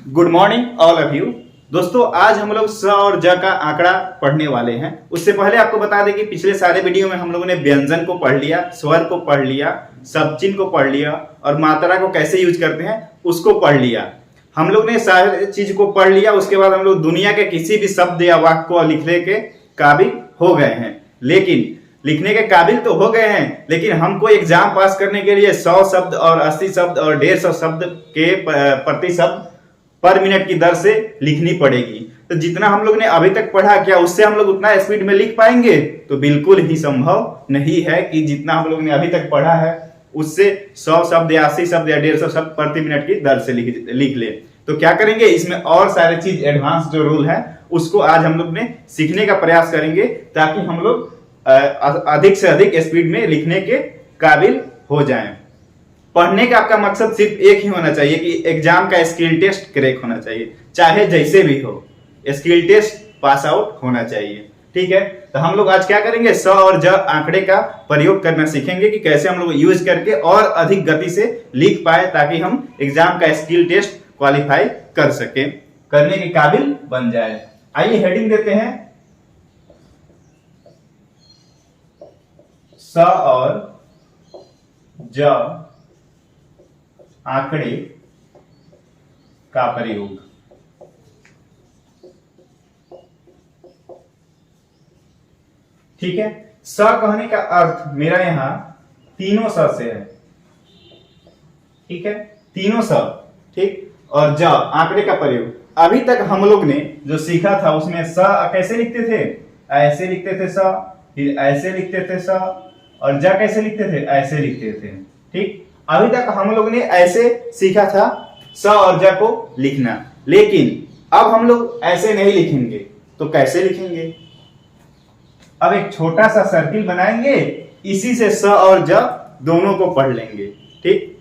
Good morning all of you. दोस्तों आज हम लोग स और ज का आंकड़ा पढ़ने वाले हैं। उससे पहले आपको बता दें कि पिछले सारे वीडियो में हम लोगों ने व्यंजन को पढ़ लिया, स्वर को पढ़ लिया, सबचिन्ह को पढ़ लिया और मात्रा को कैसे यूज करते हैं उसको पढ़ लिया। हम लोग ने सारे चीज को पढ़ लिया। उसके बाद हम लोग दुनिया के किसी भी शब्द या वाक्य को लिखने के काबिल हो गए हैं। लेकिन लिखने के काबिल तो हो गए हैं, लेकिन हमको एग्जाम पास करने के लिए 100 शब्द और 80 शब्द और 150 शब्द के प्रति शब्द पर मिनट की दर से लिखनी पड़ेगी। तो जितना हम लोग ने अभी तक पढ़ा, क्या उससे हम लोग उतना स्पीड में लिख पाएंगे? तो बिल्कुल ही संभव नहीं है कि जितना हम लोग ने अभी तक पढ़ा है उससे 100 शब्द या 80 शब्द या 150 शब्द प्रति मिनट की दर से लिख ले। तो क्या करेंगे, इसमें और सारे चीज एडवांस जो रूल है उसको आज हम लोग ने सीखने का प्रयास करेंगे, ताकि हम लोग अधिक से अधिक स्पीड में लिखने के काबिल हो जाएं। पढ़ने का आपका मकसद सिर्फ एक ही होना चाहिए कि एग्जाम का स्किल टेस्ट क्रैक होना चाहिए, चाहे जैसे भी हो, स्किल टेस्ट पास आउट होना चाहिए। ठीक है, तो हम लोग आज क्या करेंगे, स और ज आंकड़े का प्रयोग करना सीखेंगे कि कैसे हम लोग यूज करके और अधिक गति से लिख पाए, ताकि हम एग्जाम का स्किल टेस्ट क्वालिफाई कर सके, करने के काबिल बन जाए। आइए हेडिंग देते हैं, स और ज आंकड़े का प्रयोग। ठीक है, स कहने का अर्थ मेरा यहां तीनों स से है। ठीक है, तीनों स। ठीक, और ज आंकड़े का प्रयोग। अभी तक हम लोग ने जो सीखा था उसमें स कैसे लिखते थे, ऐसे लिखते थे स, फिर ऐसे लिखते थे स, और ज कैसे लिखते थे, ऐसे लिखते थे। ठीक, अभी तक हम लोग ने ऐसे सीखा था स और ज को लिखना, लेकिन अब हम लोग ऐसे नहीं लिखेंगे। तो कैसे लिखेंगे? अब एक छोटा सा सर्किल बनाएंगे, इसी से स और ज दोनों को पढ़ लेंगे। ठीक,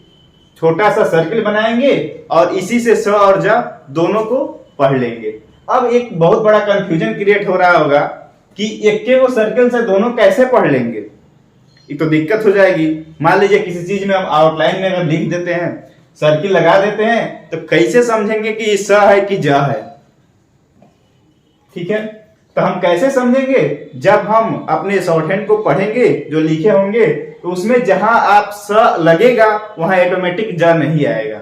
छोटा सा सर्किल बनाएंगे और इसी से स और ज दोनों को पढ़ लेंगे। अब एक बहुत बड़ा कंफ्यूजन क्रिएट हो रहा होगा कि एक के वो सर्किल से दोनों कैसे पढ़ लेंगे, ये तो दिक्कत हो जाएगी। मान लीजिए किसी चीज में हम आउटलाइन में अगर लिख देते हैं, सर्किल लगा देते हैं, तो कैसे समझेंगे कि ये स है कि ज है? ठीक है, तो हम कैसे समझेंगे? जब हम अपने शॉर्टहैंड को पढ़ेंगे, जो लिखे होंगे, तो उसमें जहां आप स लगेगा वहां ऑटोमेटिक ज नहीं आएगा,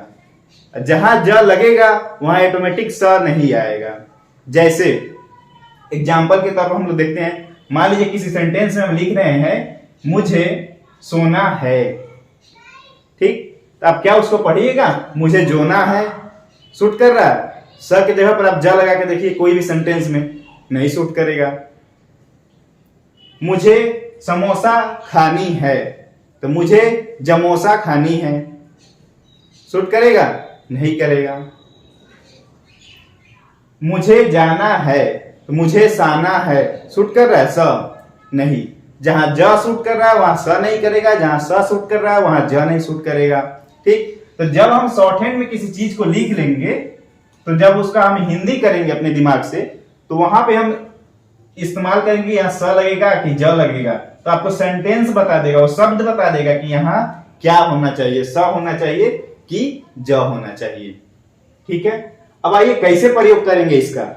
जहां ज लगेगा वहां ऑटोमेटिक स नहीं आएगा। जैसे एग्जाम्पल के तौर पर हम लोग देखते हैं, मान लीजिए किसी सेंटेंस में हम लिख रहे हैं मुझे सोना है। ठीक, तो आप क्या उसको पढ़िएगा, मुझे जोना है, सूट कर रहा है। स की जगह पर आप जा लगा के देखिए, कोई भी सेंटेंस में नहीं सूट करेगा। मुझे समोसा खानी है, तो मुझे जमोसा खानी है, सूट करेगा? नहीं करेगा। मुझे जाना है, तो मुझे साना है, सूट कर रहा है? स नहीं। जहां ज सूट कर रहा है वहां स नहीं करेगा, जहां स सूट कर रहा है वहां ज नहीं सूट करेगा। ठीक, तो जब हम शॉर्टहैंड में किसी चीज को लिख लेंगे, तो जब उसका हम हिंदी करेंगे अपने दिमाग से, तो वहां पे हम इस्तेमाल करेंगे यहाँ स लगेगा कि ज लगेगा, तो आपको सेंटेंस बता देगा, वो शब्द बता देगा कि यहाँ क्या होना चाहिए, स होना चाहिए कि ज होना चाहिए। ठीक है, अब आइए कैसे प्रयोग करेंगे इसका।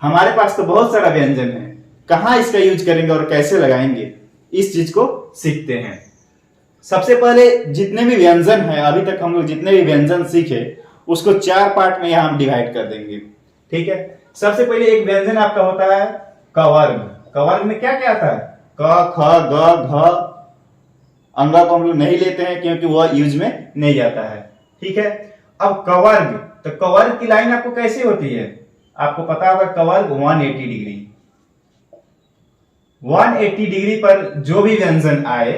हमारे पास तो बहुत सारा व्यंजन है, कहां इसका यूज करेंगे और कैसे लगाएंगे, इस चीज को सीखते हैं। सबसे पहले जितने भी व्यंजन है, अभी तक हम लोग जितने भी व्यंजन सीखे उसको 4 पार्ट में यहां हम डिवाइड कर देंगे। ठीक है, सबसे पहले एक व्यंजन आपका होता है कवर्ग। कवर्ग में क्या क्या आता है? क, ख, ग, घ। अंगा को हम लोग नहीं लेते हैं क्योंकि वह यूज में नहीं आता है। ठीक है, अब कवर्ग, तो कवर्ग की लाइन आपको कैसी होती है? आपको पता होगा कवर्ग 180 डिग्री। 180 डिग्री पर जो भी व्यंजन आए,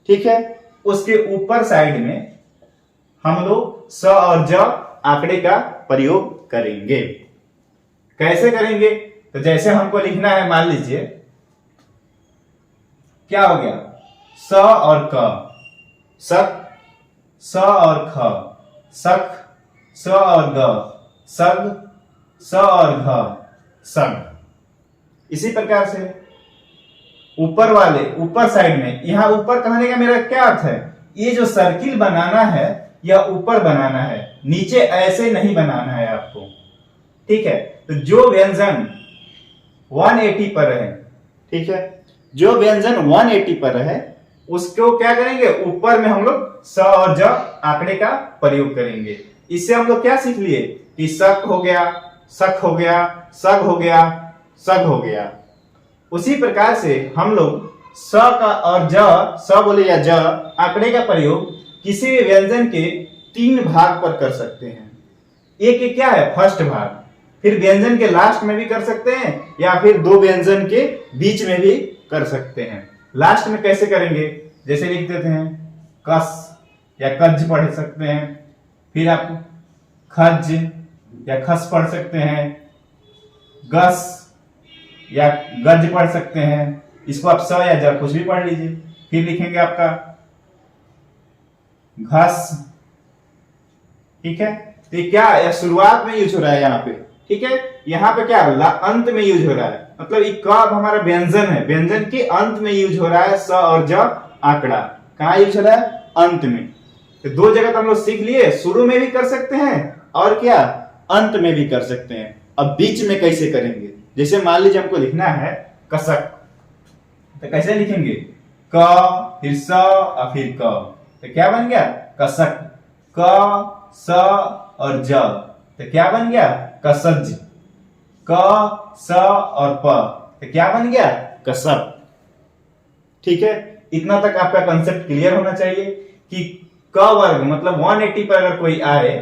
ठीक है, उसके ऊपर साइड में हम लोग स और ज आंकड़े का प्रयोग करेंगे। कैसे करेंगे? तो जैसे हमको लिखना है, मान लीजिए क्या हो गया, स और क, सक, स और ख, सख, स और ग, सग, स और घ, सग। इसी प्रकार से ऊपर साइड में, यहां ऊपर कहने का मेरा क्या अर्थ है, ये जो सर्किल बनाना है यह ऊपर बनाना है, नीचे ऐसे नहीं बनाना है आपको, ठीक है। तो जो व्यंजन 180 पर है, ठीक है, जो व्यंजन 180 पर है उसको क्या करेंगे, ऊपर में हम लोग स और ज आंकड़े का प्रयोग करेंगे। इससे हम लोग क्या सीख लिए कि शक हो गया, शक हो गया, सग हो गया, सग हो गया। उसी प्रकार से हम लोग स का और ज, स बोले या ज आंकड़े का प्रयोग किसी भी व्यंजन के 3 भाग पर कर सकते हैं। एक क्या है, फर्स्ट भाग, फिर व्यंजन के लास्ट में भी कर सकते हैं या फिर 2 व्यंजन के बीच में भी कर सकते हैं। लास्ट में कैसे करेंगे, जैसे लिख देते हैं कस या कज पढ़ सकते हैं, फिर आप खज या खस पढ़ सकते हैं, गस या गज पढ़ सकते हैं। इसको आप स या ज कुछ भी पढ़ लीजिए। फिर लिखेंगे आपका घस, ठीक है। तो ये क्या है, शुरुआत में यूज हो रहा है यहाँ पे, ठीक है। यहाँ पे क्या अंत में यूज हो रहा है, मतलब ये कब हमारा व्यंजन है, व्यंजन के अंत में यूज हो रहा है। स और ज आंकड़ा कहाँ यूज हो रहा है, अंत में। तो 2 जगह तो हम लोग सीख लिए, शुरू में भी कर सकते हैं और क्या अंत में भी कर सकते हैं। अब बीच में कैसे करेंगे, जैसे मान लीजिए हमको लिखना है कसक, तो कैसे लिखेंगे, क फिर स और फिर क, तो क्या बन गया कसक। क स और ज, तो क्या बन गया कसज। क स और प, तो क्या बन गया कसब। ठीक है, इतना तक आपका कंसेप्ट क्लियर होना चाहिए कि क वर्ग मतलब 180 पर अगर कोई आए,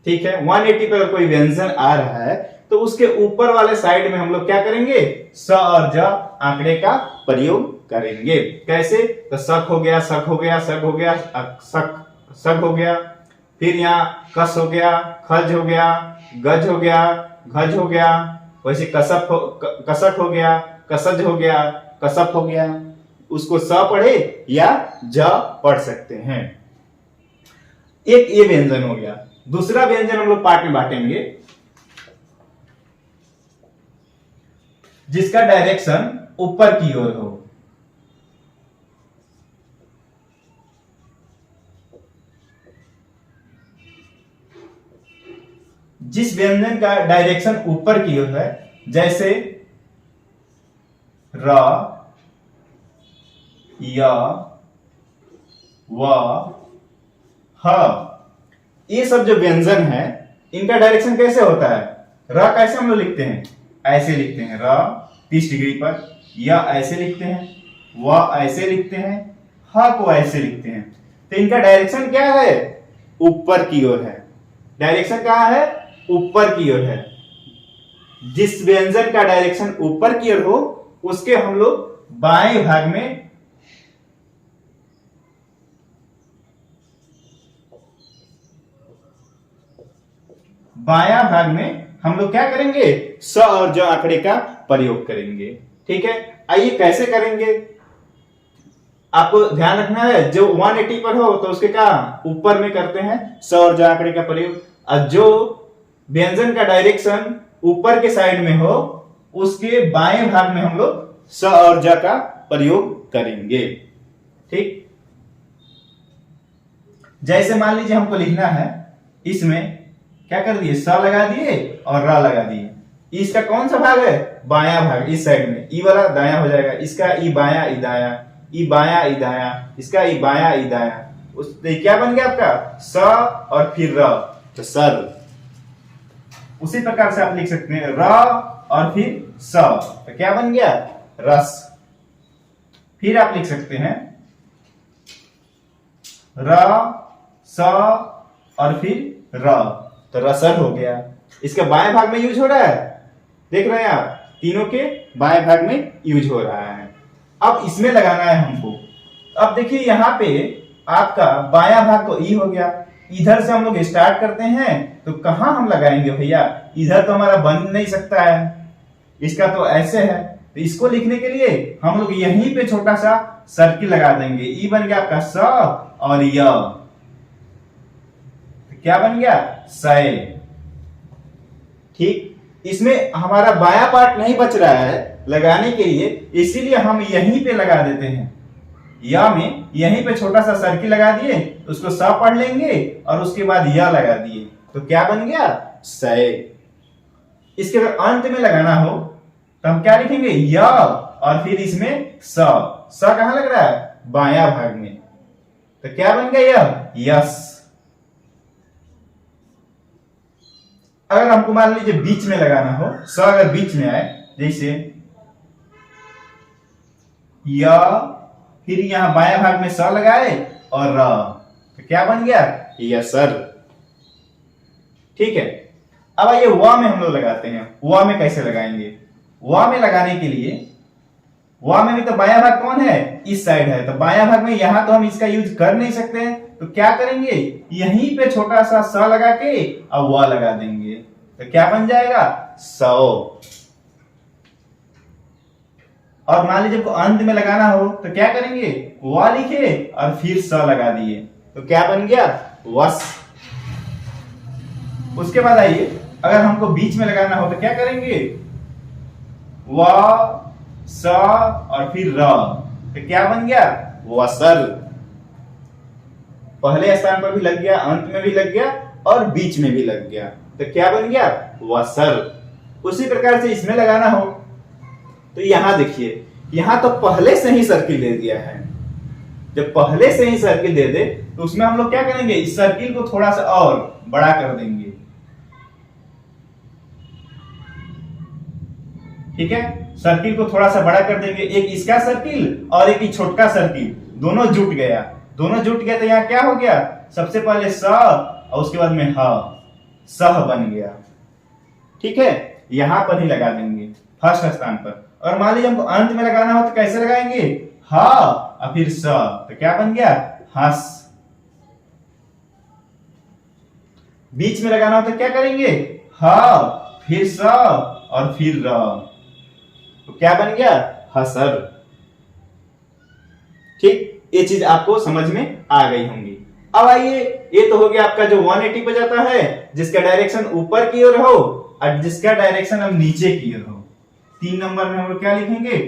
ठीक है, 180 पर अगर कोई व्यंजन आ रहा है तो उसके ऊपर वाले साइड में हम लोग क्या करेंगे, स और ज आंकड़े का प्रयोग करेंगे। कैसे, तो सक हो गया, सक हो गया, सक हो गया, सक सक हो गया, फिर यहाँ कस हो गया, खज हो गया, गज हो गया, घज हो गया, वैसे कसक हो गया, कसज हो गया, कसप हो गया। उसको स पढ़े या ज पढ़ सकते हैं। एक ये व्यंजन हो गया। दूसरा व्यंजन हम लोग पार्ट में बांटेंगे जिसका डायरेक्शन ऊपर की ओर हो। जिस व्यंजन का डायरेक्शन ऊपर की ओर है, जैसे र, य, व, ह, ये सब जो व्यंजन है इनका डायरेक्शन कैसे होता है। र कैसे हम लोग लिखते हैं, ऐसे लिखते हैं, र 30 डिग्री पर, य ऐसे लिखते हैं, व ऐसे लिखते हैं, ह को ऐसे लिखते हैं। तो इनका डायरेक्शन क्या है, ऊपर की ओर है। डायरेक्शन कहां है, ऊपर की ओर है। जिस व्यंजन का डायरेक्शन ऊपर की ओर हो उसके हम लोग बाएं भाग में हम लोग क्या करेंगे, स और ज आंकड़े का प्रयोग करेंगे। ठीक है, आइए कैसे करेंगे। आपको ध्यान रखना है, जो 180 पर हो तो उसके क्या ऊपर में करते हैं स और ज आंकड़े का प्रयोग, और जो व्यंजन का डायरेक्शन ऊपर के साइड में हो उसके बाएं भाग में हम लोग स और ज का प्रयोग करेंगे। ठीक, जैसे मान लीजिए हमको लिखना है, इसमें क्या कर दिए, स लगा दिए और र लगा दिए। इसका कौन सा भाग है, बायां भाग, इस साइड में ई वाला दायां हो जाएगा, इसका ई बायां ई दायां, ई बायां ई दायां, इसका ई बायां ई दायां। उस क्या बन गया आपका, स और फिर र, तो सर। उसी प्रकार से आप लिख सकते हैं र और फिर स, तो क्या बन गया, रस। फिर आप लिख सकते हैं र, स और फिर र, तो रसर हो गया। इसका बाएं भाग में यूज हो रहा है, देख रहे हैं आप, तीनों के बाएं भाग में यूज हो रहा है। अब इसमें लगाना है हमको। अब देखिए यहाँ पे आपका बायां भाग तो ई हो गया, इधर से हम लोग स्टार्ट करते हैं तो कहां हम लगाएंगे भैया, इधर तो हमारा बन नहीं सकता है, इसका तो ऐसे है। तो इसको लिखने के लिए हम लोग यहीं पे छोटा सा सर्किल लगा देंगे। ई बन गया आपका स और य, तो क्या बन गया, सय। ठीक, इसमें हमारा बायां पार्ट नहीं बच रहा है लगाने के लिए, इसीलिए हम यहीं पे लगा देते हैं। या में यहीं पे छोटा सा सर्किल लगा दिए, उसको स पढ़ लेंगे और उसके बाद या लगा दिए, तो क्या बन गया? सय। इसके अगर अंत में लगाना हो तो हम क्या लिखेंगे? या और फिर इसमें स। स कहां लग रहा है? बायां भाग में, तो क्या बन गया? यह यस। अगर हमको मान लीजिए बीच में लगाना हो, स अगर बीच में आए, जैसे या, फिर यहां बाएं भाग में स लगाए और र, तो क्या बन गया? यसर। ठीक है। अब आइए व में हम लोग लगाते हैं। व में कैसे लगाएंगे? व में लगाने के लिए, व में भी तो बायां भाग कौन है? इस साइड है, तो बायां भाग में यहां तो हम इसका यूज कर नहीं सकते हैं, तो क्या करेंगे? यहीं पे छोटा सा स लगा के अब व लगा देंगे, तो क्या बन जाएगा? सौ। और मान लीजिए अंत में लगाना हो तो क्या करेंगे? व लिखे और फिर स लगा दिए, तो क्या बन गया? वस। उसके बाद आइए अगर हमको बीच में लगाना हो तो क्या करेंगे? व स और फिर र, तो क्या बन गया? वसल। पहले स्थान पर भी लग गया, अंत में भी लग गया और बीच में भी लग गया, तो क्या बन गया? वसल। उसी प्रकार से इसमें लगाना हो तो यहां देखिए, यहां तो पहले से ही सर्किल दे दिया है। जब पहले से ही सर्किल दे दे तो उसमें हम लोग क्या करेंगे? इस सर्किल को थोड़ा सा और बड़ा कर देंगे। ठीक है, सर्किल को थोड़ा सा बड़ा कर देंगे। एक इसका सर्किल और एक छोटका सर्किल, दोनों जुट गया। दोनों जुट गया तो यहाँ क्या हो गया? सबसे पहले स और उसके बाद में ह, सह बन गया। ठीक है, यहां पर ही लगा देंगे फर्स्ट स्थान पर। और मान लीजिए हमको अंत में लगाना हो तो कैसे लगाएंगे? हा और फिर स, तो क्या बन गया? हस। बीच में लगाना हो तो क्या करेंगे? हा फिर स और फिर र, तो क्या बन गया? हसर। ठीक, ये चीज आपको समझ में आ गई होंगी। अब आइए, ये तो हो गया आपका जो 180 पे जाता है, जिसका डायरेक्शन ऊपर की ओर हो और जिसका डायरेक्शन अब नीचे की ओर हो। 3 नंबर में हम लोग क्या लिखेंगे?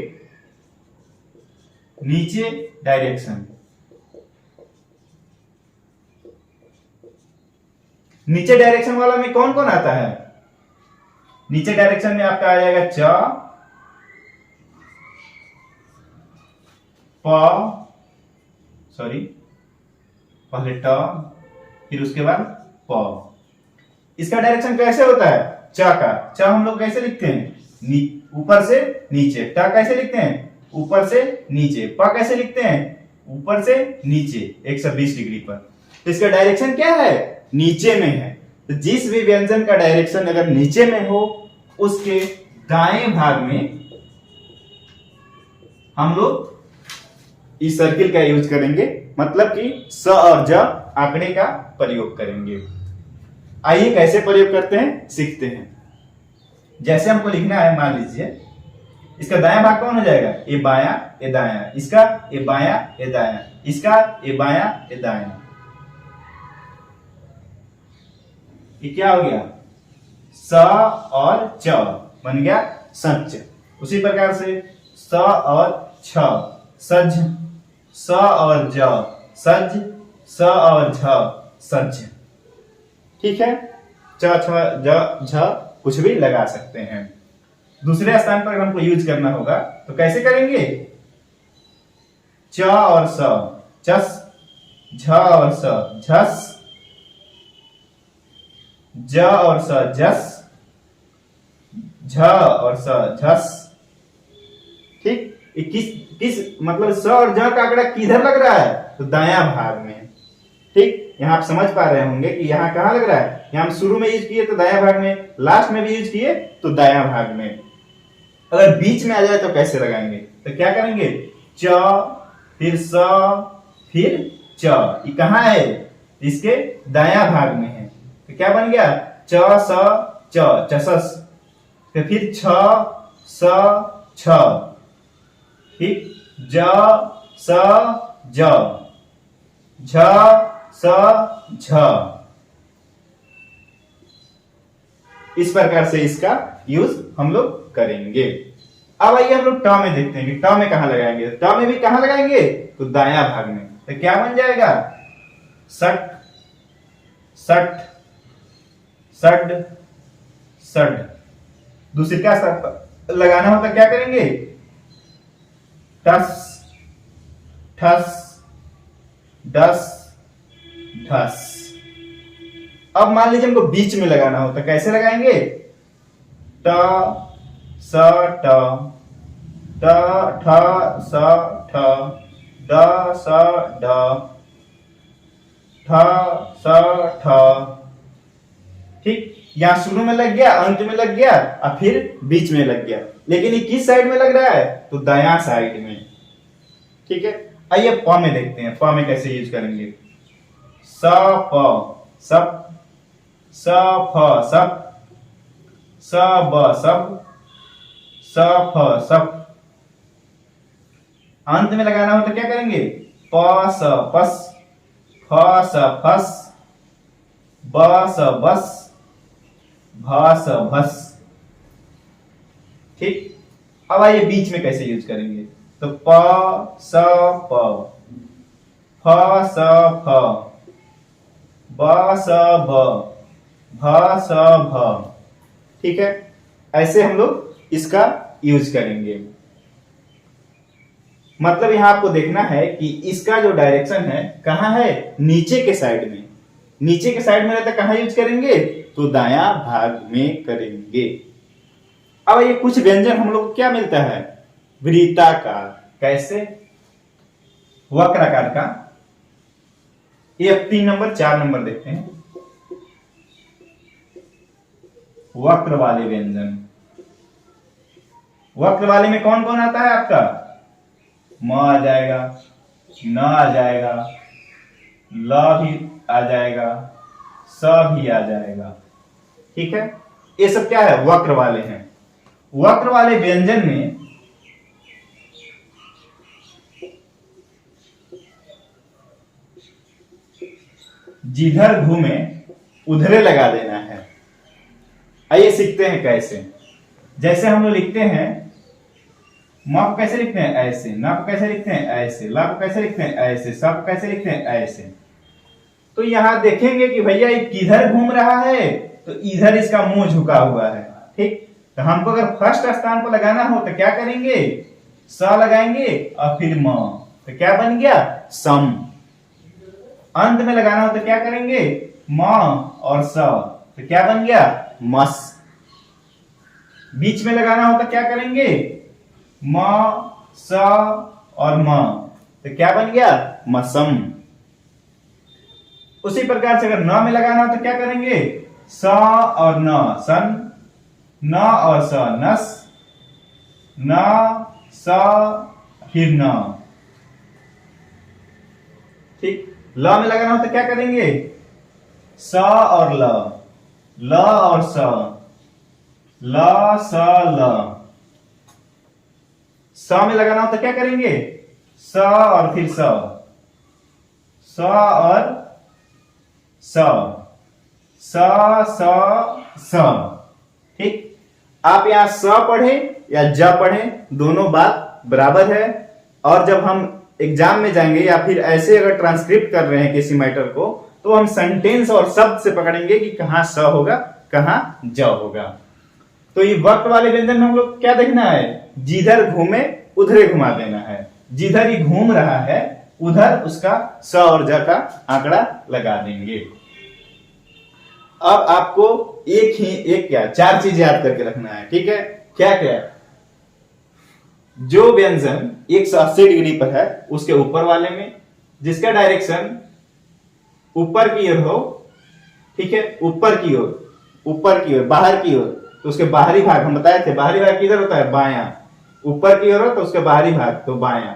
नीचे डायरेक्शन। नीचे डायरेक्शन वाला में कौन कौन आता है? नीचे डायरेक्शन में आपका आ जाएगा च, प, सॉरी पहले ट, फिर उसके बाद प। इसका डायरेक्शन कैसे होता है? च का, च हम लोग कैसे लिखते हैं? ऊपर से नीचे। ट कैसे लिखते हैं? ऊपर से नीचे। प कैसे लिखते हैं? ऊपर से नीचे 120 डिग्री पर। तो इसका डायरेक्शन क्या है? नीचे में है। तो जिस भी व्यंजन का डायरेक्शन अगर नीचे में हो, उसके दाएं भाग में हम लोग इस सर्किल का यूज करेंगे, मतलब कि स और ज आंकड़े का प्रयोग करेंगे। आइए कैसे प्रयोग करते हैं सीखते हैं। जैसे हमको लिखना है, मान लीजिए इसका दायां भाग कौन हो जाएगा? ये बायां, ये दायां, इसका ये बायां, ये दायां, इसका ये बायां, ये दायां। ये क्या हो गया? स और च बन गया सच। उसी प्रकार से स और छ, सज। स और ज, सज। स और झ, सज। ठीक है, च, छ, ज, झ कुछ भी लगा सकते हैं। दूसरे स्थान पर हमको यूज करना होगा तो कैसे करेंगे? च और स, चस। झ और स, झस। ज और स, जस। झ और स, झस। ठीक, किस मतलब स और ज का आंकड़ा किधर लग रहा है? तो दायां भाग में। ठीक, यहां आप समझ पा रहे होंगे कि यहां कहां लग रहा है? यहां हम शुरू में यूज किए तो दायां भाग में, लास्ट में भी यूज किए तो दायां भाग में। अगर बीच में आ जाए तो कैसे लगाएंगे? तो क्या करेंगे? च, फिर स, फिर च। ये कहां है? इसके दायां भाग में है, तो क्या बन गया? च, स, च, चसस। फिर छ, स, छ। ठीक, ज, स, ज, झ, स, झ। इस प्रकार से इसका यूज हम लोग करेंगे। अब आइए हम लोग ट में देखते हैं कि ट में कहां लगाएंगे। ट में भी कहां लगाएंगे, तो दायां भाग में। तो क्या बन जाएगा, सट सट सड सड। दूसरी का लगाना होता क्या करेंगे, टस ठस डस ढस। अब मान लीजिए हमको बीच में लगाना होता, कैसे लगाएंगे, ट स ट ट ठ स ठ ड स ढ ठ स ठ। ठीक, यहां शुरू में लग गया, अंत में लग गया और फिर बीच में लग गया। लेकिन ये किस साइड में लग रहा है, तो दायां साइड में। ठीक है, आइए प में देखते हैं, प में कैसे यूज करेंगे। स प सप, स फ सप, स ब सब, स फ सप। अंत में लगाना हो तो क्या करेंगे, प स पस, फ स फस, ब स बस, भ स भस। ठीक, अब आइए बीच में कैसे यूज करेंगे। तो प स प, फ स फ, ब स भ, भ स भ। ठीक है, ऐसे हम लोग इसका यूज करेंगे। मतलब यहां आपको देखना है कि इसका जो डायरेक्शन है कहां है, नीचे के साइड में। नीचे के साइड में रहता कहां यूज करेंगे, तो दायां भाग में करेंगे। अब ये कुछ व्यंजन हम लोग को क्या मिलता है, वृत्ताकार। कैसे, वक्राकार का। ये अब 3 नंबर 4 नंबर देखते हैं। वक्र वाले व्यंजन, वक्र वाले में कौन कौन आता है आपका, म आ जाएगा, न आ जाएगा, ल भी आ जाएगा, स भी आ जाएगा। ठीक है, ये सब क्या है, वक्र वाले हैं। वक्र वाले व्यंजन में जिधर घूमे उधरे लगा देना है। आइए सीखते हैं कैसे। जैसे हम लोग लिखते हैं, म को कैसे लिखते हैं, ऐसे। न को कैसे लिखते हैं, ऐसे। ल को कैसे लिखते हैं, ऐसे। स को कैसे लिखते हैं, ऐसे। तो यहां देखेंगे कि भैया ये किधर घूम रहा है, तो इधर इसका मुंह झुका हुआ है। ठीक, तो हमको अगर फर्स्ट स्थान पर लगाना हो तो क्या करेंगे, स लगाएंगे और फिर म। तो क्या बन गया, सम। अंत में लगाना हो तो क्या करेंगे, म और स। तो क्या बन गया, मस। बीच में लगाना हो तो क्या करेंगे, म स और म। तो क्या बन गया, मसम। उसी प्रकार से अगर न में लगाना हो तो क्या करेंगे, स और न, सन। न और स, नस। न स फिर न। ठीक, ल में लगाना हो तो क्या करेंगे, स और ल, ल और स, ल स ल। स में लगाना हो तो क्या करेंगे, स और फिर स, स और स, स स स। ठीक, आप यहां स पढ़े या ज पढ़े, दोनों बात बराबर है। और जब हम एग्जाम में जाएंगे या फिर ऐसे अगर ट्रांसक्रिप्ट कर रहे हैं किसी मैटर को, तो हम सेंटेंस और शब्द से पकड़ेंगे कि कहां स होगा कहां ज होगा। तो ये वक्र वाले व्यंजन में हम लोग क्या देखना है, जिधर घूमे उधरे घुमा देना है। जिधर ही घूम रहा है उधर उसका स और ज का आंकड़ा लगा देंगे। अब आपको एक क्या 4 चीज याद करके रखना है। ठीक है, क्या क्या, जो व्यंजन 180 डिग्री पर है उसके ऊपर वाले में, जिसका डायरेक्शन ऊपर की ओर हो। ठीक है, ऊपर की ओर बाहर की ओर, तो उसके बाहरी भाग, हम बताए थे बाहरी भाग किधर होता है, बायां। ऊपर की ओर हो तो उसके बाहरी भाग तो बायां।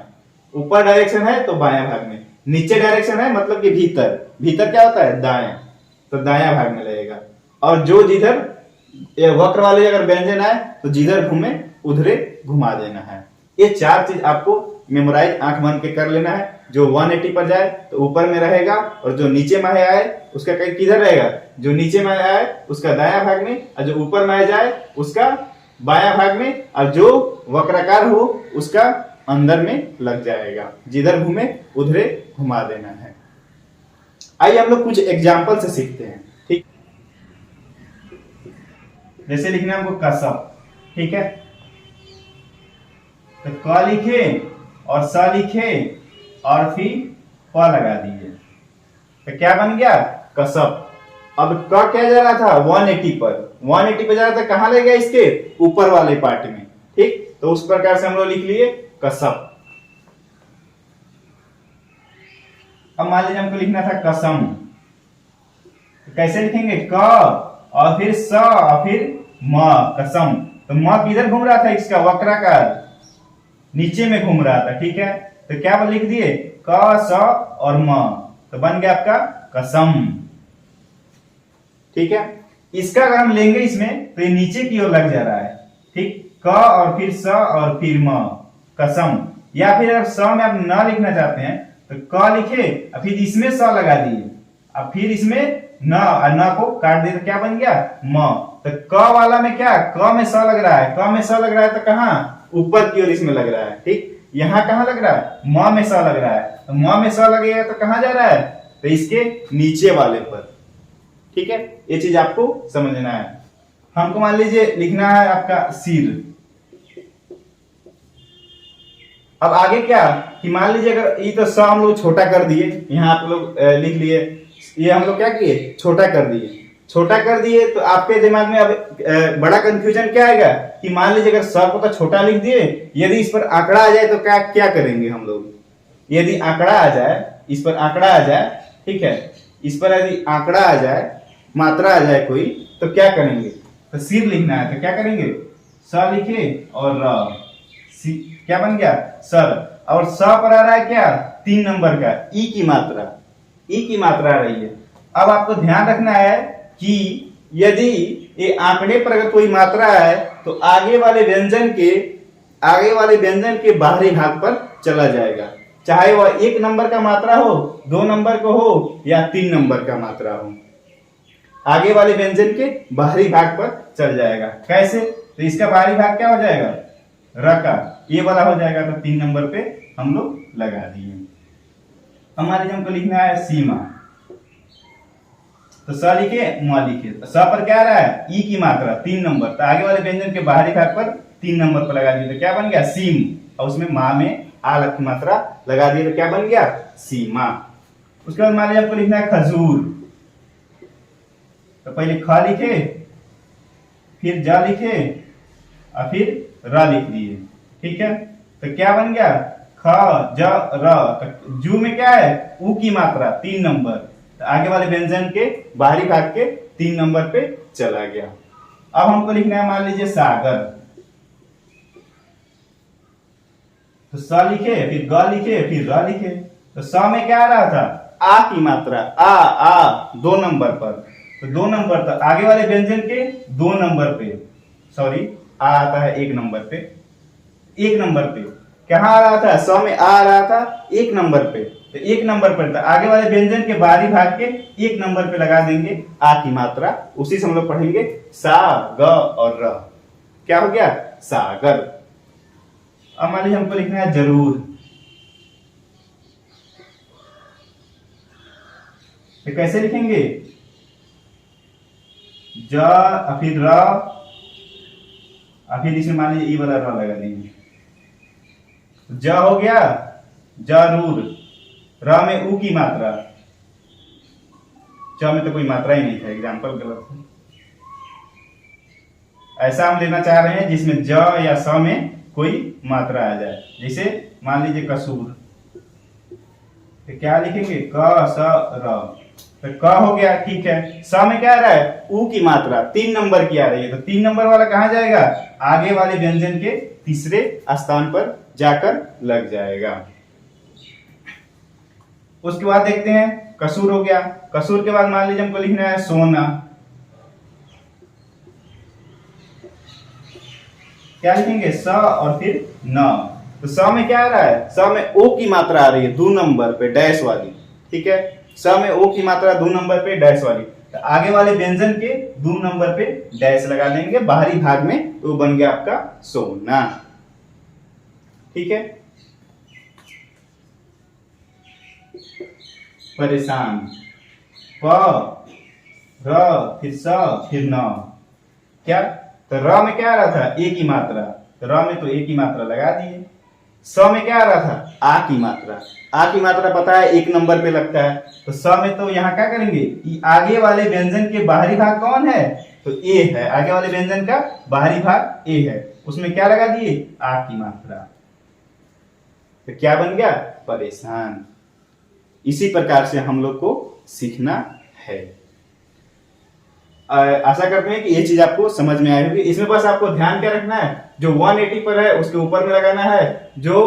ऊपर डायरेक्शन है तो बायां भाग में। नीचे डायरेक्शन है मतलब कि भीतर, भीतर क्या होता है, दायां, तो दायां भाग में लगेगा। और जो जिधर वक्र वाले अगर व्यंजन आए तो जिधर घूमे उधरे घुमा देना है। ये 4 चीज आपको मेमोराइज आंख बंद के कर लेना है। जो 180 पर जाए तो ऊपर में रहेगा, और जो नीचे में आए उसका कहीं किधर रहेगा, जो नीचे में आए उसका दायां भाग में, और जो ऊपर में जाए उसका बाया भाग में, और जो वक्राकार हो उसका अंदर में लग जाएगा। जिधर घूमे उधरे घुमा देना है। आइए हम लोग कुछ एग्जाम्पल से सीखते हैं। ठीक, जैसे लिखना है हमको कसब। ठीक है, तो क लिखे और स लिखे और फिर प लगा दिए, तो क्या बन गया? कसब। अब क क्या जा रहा था? 180 पर, 180 पे जा रहा था। कहां ले गया? इसके ऊपर वाले पार्ट में। ठीक, तो उस प्रकार से हम लोग लिख लिए कसब। अब मान लीजिए हमको लिखना था कसम, तो कैसे लिखेंगे? क और फिर स और फिर म, कसम। तो म किधर घूम रहा था? इसका वक्राकार नीचे में घूम रहा था। ठीक है, तो क्या लिख दिए? क स और म, तो बन गया आपका कसम। ठीक है, इसका अगर हम लेंगे इसमें तो ये नीचे की ओर लग जा रहा है। ठीक, क और फिर स और फिर म, कसम। या फिर अगर स में आप न लिखना चाहते हैं तो क लिखे और फिर इसमें स लगा दिए, अब फिर इसमें न, और न को काट दिए तो क्या बन गया? म। तो क वाला में क्या? क में स लग रहा है, क में स लग रहा है तो कहां? ऊपर की ओर इसमें लग रहा है। ठीक, यहां कहां लग रहा है? म में स लग रहा है, तो म में स लगेगा तो कहां जा रहा है? तो इसके नीचे वाले पर। ठीक है, ये चीज आपको समझना है। हमको मान लीजिए लिखना है आपका सिर। अब आगे क्या कि मान लीजिए अगर ये तो स हम लोग छोटा कर दिए, यहाँ आप लोग लिख लिए, ये हम लोग क्या किए? छोटा कर दिए। छोटा कर दिए तो आपके दिमाग में अब बड़ा कंफ्यूजन क्या आएगा कि मान लीजिए अगर स को तो छोटा लिख दिए, यदि इस पर आंकड़ा आ जाए तो क्या क्या करेंगे हम लोग? यदि आंकड़ा आ जाए, इस पर आंकड़ा आ जाए, ठीक है, इस पर यदि आंकड़ा आ जाए, मात्रा आ जाए कोई, तो क्या करेंगे? तो सिर लिखना है तो क्या करेंगे? स लिखे और र, क्या बन गया? सर। और स पर आ रहा है क्या? 3 नंबर का ई की मात्रा, ई की मात्रा आ रही है। अब आपको ध्यान रखना है कि यदि ये आंकड़े पर अगर कोई मात्रा है तो आगे वाले व्यंजन के बाहरी भाग पर चला जाएगा, चाहे वह 1 नंबर का मात्रा हो, 2 नंबर का हो या 3 नंबर का मात्रा हो, आगे वाले व्यंजन के बाहरी भाग पर चल जाएगा। कैसे? तो इसका बाहरी भाग क्या हो जाएगा? र का ये वाला हो जाएगा, तो 3 नंबर पे हम लोग लगा दिए। हमारे हमको लिखना है सीमा, तो स लिखे म लिखे, तो स पर क्या आ रहा है? ई की मात्रा 3 नंबर, तो आगे वाले व्यंजन के बाहरी भाग पर 3 नंबर पर लगा दिए, तो क्या बन गया? सीम। और उसमें माँ में आ की मात्रा लगा दिए तो क्या बन गया? सीमा। उसके बाद मान लीजिए आपको लिखना है खजूर, तो पहले ख लिखे, फिर ज लिखे और फिर र लिख दिए। ठीक है, तो क्या बन गया? ख ज र, तो जू में क्या है? ऊ की मात्रा 3 नंबर, तो आगे वाले व्यंजन के बाहरी भाग के 3 नंबर पे चला गया। अब हमको लिखना है मान लीजिए सागर, तो स लिखे, फिर ग लिखे, फिर र लिखे, तो स में क्या आ रहा था? आ की मात्रा, आ 2 नंबर पर, तो 2 नंबर तक आगे वाले व्यंजन के 2 नंबर पे, सॉरी आ आता है 1 नंबर पे, 1 नंबर पे कहां आ रहा था? स में आ रहा था 1 नंबर पे, तो 1 नंबर पर था, आगे वाले व्यंजन के बाहरी भाग के 1 नंबर पे लगा देंगे आ की मात्रा। उसी से हम लोग पढ़ेंगे सा, ग और र, क्या हो गया? सागर। अब मान लीजिए हमको लिखना है जरूर, तो कैसे लिखेंगे? ज फिर र, फिर इसमें मान लीजिए ई वाला र लगा दीजिए, ज हो गया जरूर, र में ऊ की मात्रा, च में तो कोई मात्रा ही नहीं था, एग्जाम्पल गलत है। ऐसा हम लेना चाह रहे हैं जिसमें ज या स में कोई मात्रा आ जाए, जैसे मान लीजिए कसूर, तो क्या लिखेंगे? क स र, तो क हो गया। ठीक है, स में क्या आ रहा है? ऊ की मात्रा 3 नंबर की आ रही है, तो 3 नंबर वाला कहां जाएगा? आगे वाले व्यंजन के तीसरे स्थान पर जाकर लग जाएगा। उसके बाद देखते हैं कसूर हो गया। कसूर के बाद मान लीजिए हमको लिखना है सोना, क्या लिखेंगे? स और फिर न, तो स में क्या आ रहा है? स में ओ की मात्रा आ रही है 2 नंबर पे, डैश वाली। ठीक है, स में ओ की मात्रा 2 नंबर पे डैश वाली, तो आगे वाले व्यंजन के 2 नंबर पे डैश लगा देंगे बाहरी भाग में, तो बन गया आपका सोना। ठीक है, परेशान, प र फिर स फिर न, क्या तो र में क्या आ रहा था, ए की मात्रा, तो र में तो ए की मात्रा लगा दिए। स में क्या आ रहा था, आ की मात्रा, आ की मात्रा पता है 1 नंबर पे लगता है, तो स में तो यहाँ क्या करेंगे कि आगे वाले व्यंजन के बाहरी भाग कौन है, तो ए है, आगे वाले व्यंजन का बाहरी भाग ए है, उसमें क्या लगा दिए, आ की मात्रा, तो क्या बन गया, परेशान। इसी प्रकार से हम लोग को सीखना है। आशा करते हैं कि ये चीज आपको समझ में आई होगी। इसमें बस आपको ध्यान क्या रखना है, जो 180 पर है उसके ऊपर में लगाना है, जो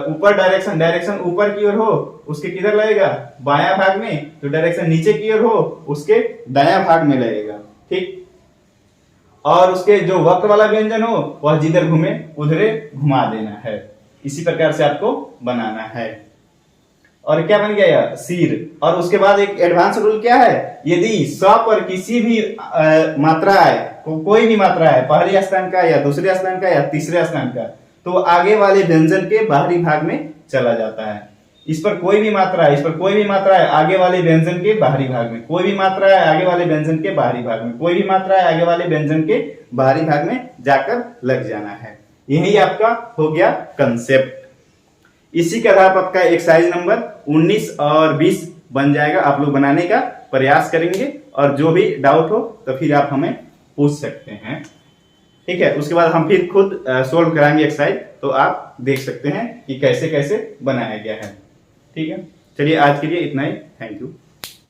ऊपर डायरेक्शन ऊपर की ओर हो उसके किधर लगेगा, बायां भाग में, तो डायरेक्शन नीचे की ओर हो उसके दायां भाग में लगेगा। ठीक, और उसके जो वक्र वाला व्यंजन हो वह जिधर घूमे उधरे घुमा देना है। इसी प्रकार से आपको बनाना है। और क्या बन गया यह सिर। और उसके बाद एक एडवांस रूल क्या है, यदि स पर किसी भी मात्रा है, कोई भी मात्रा है, पहले स्थान का या दूसरे स्थान का या तीसरे स्थान का, तो आगे वाले व्यंजन के बाहरी भाग में चला जाता है। इस पर कोई भी मात्रा है, इस पर कोई भी मात्रा है, आगे वाले व्यंजन के बाहरी भाग में, कोई भी मात्रा है आगे वाले व्यंजन के बाहरी भाग में, कोई भी मात्रा है आगे वाले व्यंजन के बाहरी भाग में जाकर लग जाना है। यही आपका हो गया कंसेप्ट। इसी के आधार पर आपका एक्सरसाइज नंबर 19 और 20 बन जाएगा। आप लोग बनाने का प्रयास करेंगे और जो भी डाउट हो तो फिर आप हमें पूछ सकते हैं। ठीक है, उसके बाद हम फिर खुद सोल्व कराएंगे एक्सरसाइज, तो आप देख सकते हैं कि कैसे कैसे बनाया गया है। ठीक है, चलिए आज के लिए इतना ही। Thank you.